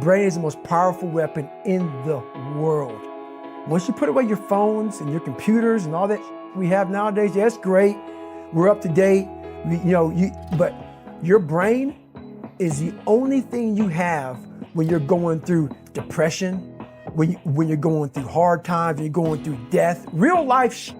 brain is the most powerful weapon in the world. Once you put away your phones and your computers and all that we have nowadays, yeah, it's great. We're up to date. But your brain is the only thing you have when you're going through depression, when you're going through hard times, when you're going through death, real life.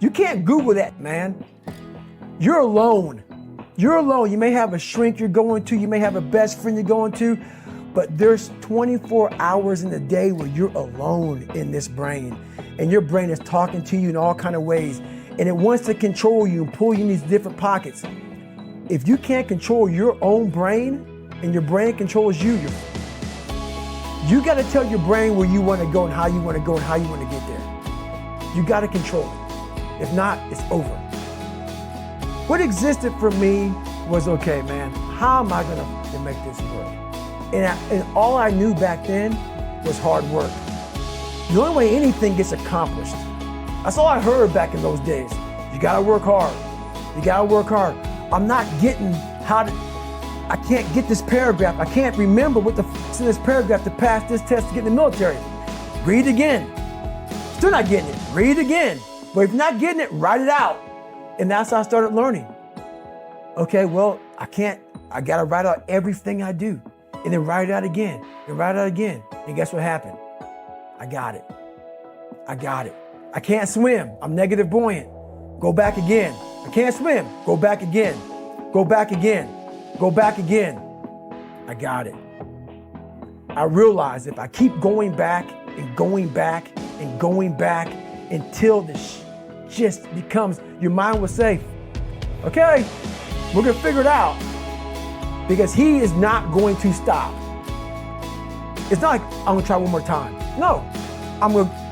You can't Google that, man. You're alone. You're alone. You may have a shrink you're going to, you may have a best friend you're going to, but there's 24 hours in the day where you're alone in this brain, and your brain is talking to you in all kinds of ways, and it wants to control you and pull you in these different pockets. If you can't control your own brain and your brain controls you, you got to tell your brain where you want to go and how you want to go and how you want to get there. You got to control it. If not, it's over. What existed for me was, okay, man, how am I going to make this work? And all I knew back then was hard work. The only way anything gets accomplished. That's all I heard back in those days. You got to work hard. You got to work hard. I'm not getting I can't get this paragraph. I can't remember what the f***'s in this paragraph to pass this test to get in the military. Read again. Still not getting it. Read again. But if you're not getting it, write it out. And that's how I started learning. Okay, well, I got to write out everything I do. And then write it out again. And write it out again. And guess what happened? I got it. I can't swim. I'm negative buoyant. Go back again. I can't swim. Go back again. Go back again. Go back again. I got it. I realized if I keep going back and going back and going back until this just becomes, your mind will say, okay, we're going to figure it out, because he is not going to stop. It's not like I'm going to try one more time. No,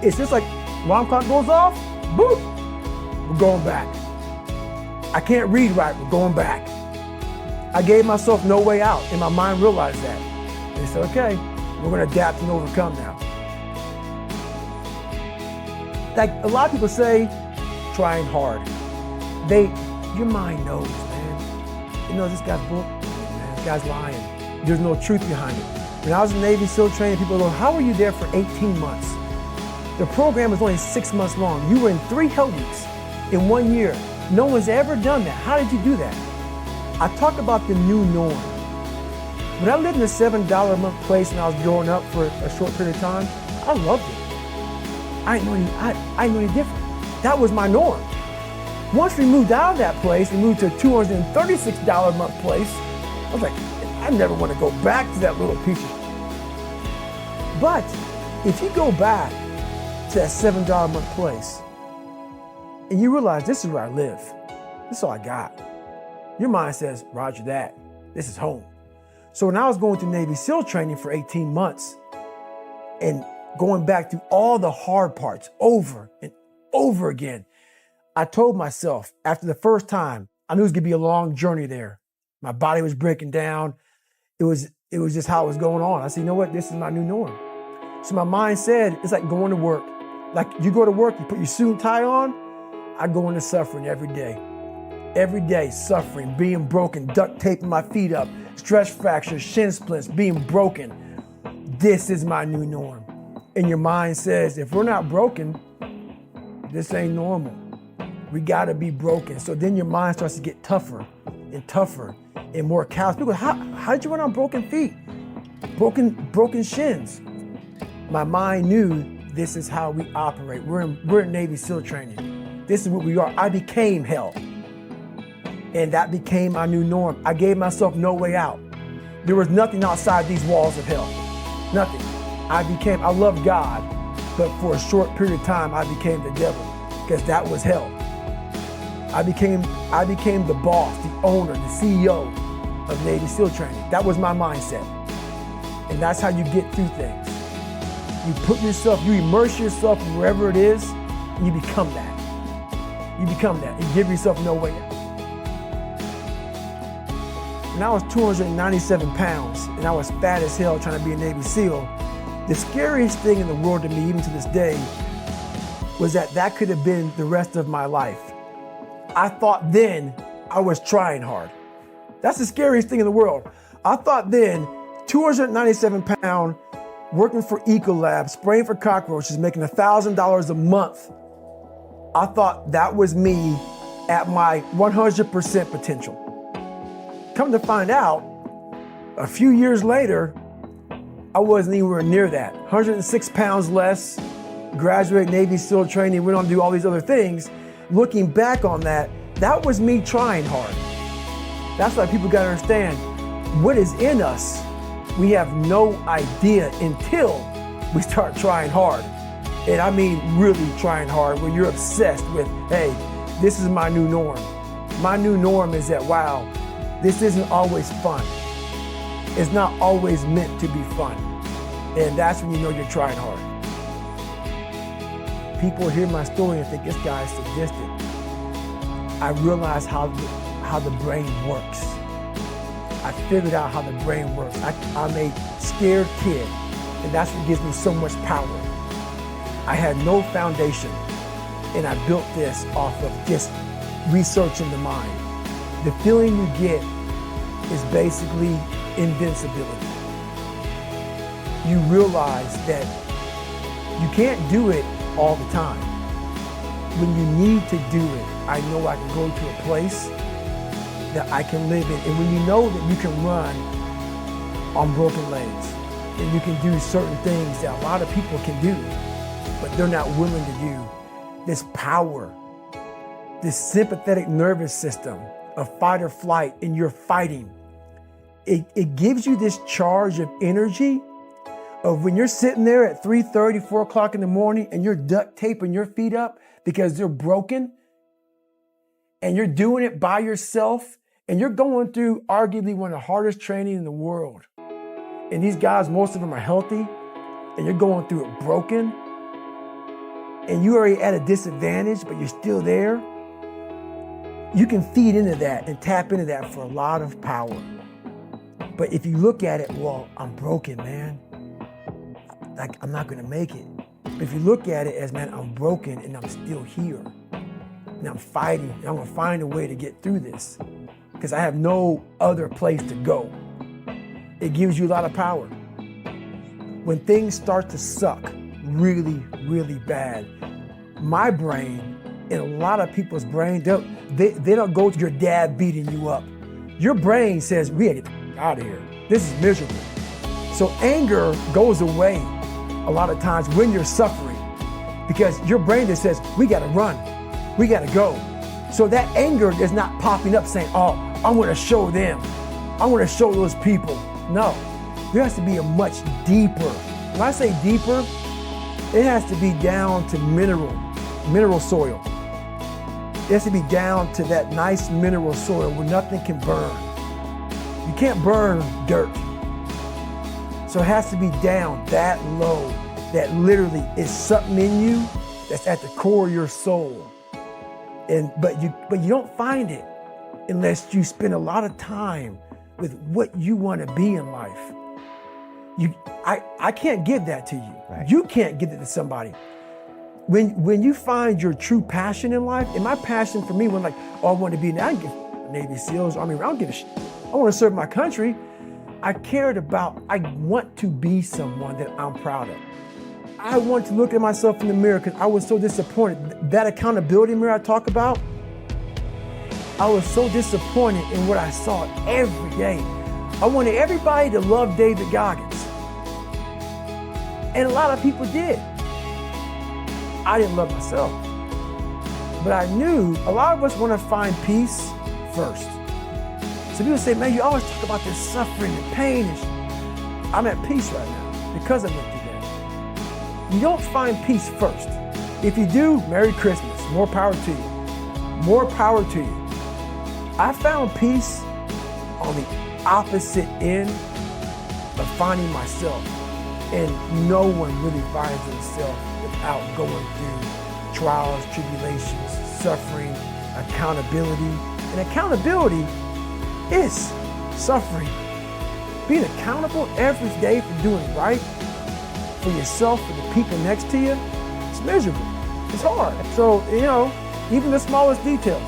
it's just like alarm clock goes off, boop, we're going back. I can't read right, we're going back. I gave myself no way out, and my mind realized that. And said, okay, we're going to adapt and overcome now. Like a lot of people say, trying hard. Your mind knows, man. You know, this guy's bull, man, this guy's lying. There's no truth behind it. When I was in Navy SEAL training, people go, how were you there for 18 months? The program was only 6 months long. You were in 3 hell weeks in 1 year. No one's ever done that. How did you do that? I talk about the new norm. When I lived in a $7 a month place and I was growing up for a short period of time, I loved it. I didn't know any different. That was my norm. Once we moved out of that place, we moved to a $236 a month place. I was like, I never want to go back to that little piece of shit. But if you go back to that $7 a month place and you realize this is where I live, this is all I got, your mind says, roger that, this is home. So when I was going through Navy SEAL training for 18 months and going back through all the hard parts over and over again, I told myself after the first time, I knew it was gonna be a long journey there. My body was breaking down. It was just how it was going on. I said, you know what? This is my new norm. So my mind said, it's like going to work. Like you go to work, you put your suit and tie on. I go into suffering every day. Every day, suffering, being broken, duct taping my feet up, stress fractures, shin splints, being broken. This is my new norm. And your mind says, if we're not broken, this ain't normal. We gotta be broken. So then your mind starts to get tougher and tougher and more callous. People go, how did you run on broken feet? Broken shins. My mind knew this is how we operate. We're in Navy SEAL training. This is what we are. I became hell. And that became my new norm. I gave myself no way out. There was nothing outside these walls of hell. Nothing. I loved God, but for a short period of time, I became the devil, because that was hell. I became the boss, the owner, the CEO of Navy SEAL training. That was my mindset. And that's how you get through things. You immerse yourself wherever it is, and you become that. You become that and give yourself no way out. When I was 297 pounds and I was fat as hell trying to be a Navy SEAL, the scariest thing in the world to me, even to this day, was that could have been the rest of my life. I thought then I was trying hard. That's the scariest thing in the world. I thought then 297 pound, working for Ecolab, spraying for cockroaches, making $1,000 a month. I thought that was me at my 100% potential. Come to find out, a few years later, I wasn't anywhere near that. 106 pounds less, graduate Navy SEAL training, went on to do all these other things. Looking back on that, that was me trying hard. That's why people gotta understand what is in us. We have no idea until we start trying hard. And I mean really trying hard, where you're obsessed with, hey, this is my new norm. My new norm is that, wow, this isn't always fun. It's not always meant to be fun. And that's when you know you're trying hard. People hear my story and think this guy's sadistic. I realized how the brain works. I figured out how the brain works. I'm a scared kid, and that's what gives me so much power. I had no foundation, and I built this off of just researching the mind. The feeling you get is basically invincibility. You realize that you can't do it all the time. When you need to do it, I know I can go to a place that I can live in. And when you know that you can run on broken legs, and you can do certain things that a lot of people can do, but they're not willing to do, this power, this sympathetic nervous system of fight or flight, and you're fighting, it gives you this charge of energy of when you're sitting there at 3:30, 4 o'clock in the morning, and you're duct taping your feet up because they're broken, and you're doing it by yourself, and you're going through arguably one of the hardest training in the world. And these guys, most of them are healthy, and you're going through it broken, and you're already at a disadvantage, but you're still there. You can feed into that and tap into that for a lot of power. But if you look at it, well, I'm broken, man. Like, I'm not gonna make it. But if you look at it as, man, I'm broken and I'm still here. And I'm fighting, and I'm gonna find a way to get through this because I have no other place to go. It gives you a lot of power. When things start to suck really, really bad, my brain and a lot of people's brain, they don't go to your dad beating you up. Your brain says, we gotta get out of here. This is miserable. So anger goes away a lot of times when you're suffering because your brain just says, we gotta run, we gotta go. So that anger is not popping up saying, oh, I'm gonna show them, I'm gonna show those people. No, there has to be a much deeper. When I say deeper, it has to be down to mineral soil. It has to be down to that nice mineral soil where nothing can burn. You can't burn dirt. So it has to be down that low, that literally is something in you that's at the core of your soul. But you don't find it unless you spend a lot of time with what you want to be in life. I can't give that to you. Right. You can't give it to somebody. When you find your true passion in life, and my passion for me when like, oh, I want to be in Navy SEALs, Army, I don't give a shit. I want to serve my country. I want to be someone that I'm proud of. I want to look at myself in the mirror because I was so disappointed. That accountability mirror I talk about, I was so disappointed in what I saw every day. I wanted everybody to love David Goggins. And a lot of people did. I didn't love myself. But I knew a lot of us want to find peace first. So people say, man, you always talk about this suffering and pain. I'm at peace right now because I went through that. You don't find peace first. If you do, Merry Christmas. More power to you. More power to you. I found peace on the opposite end of finding myself. And no one really finds themselves without going through trials, tribulations, suffering, accountability. And accountability is suffering. Being accountable every day for doing right for yourself, for the people next to you, it's miserable. It's hard. So, even the smallest details.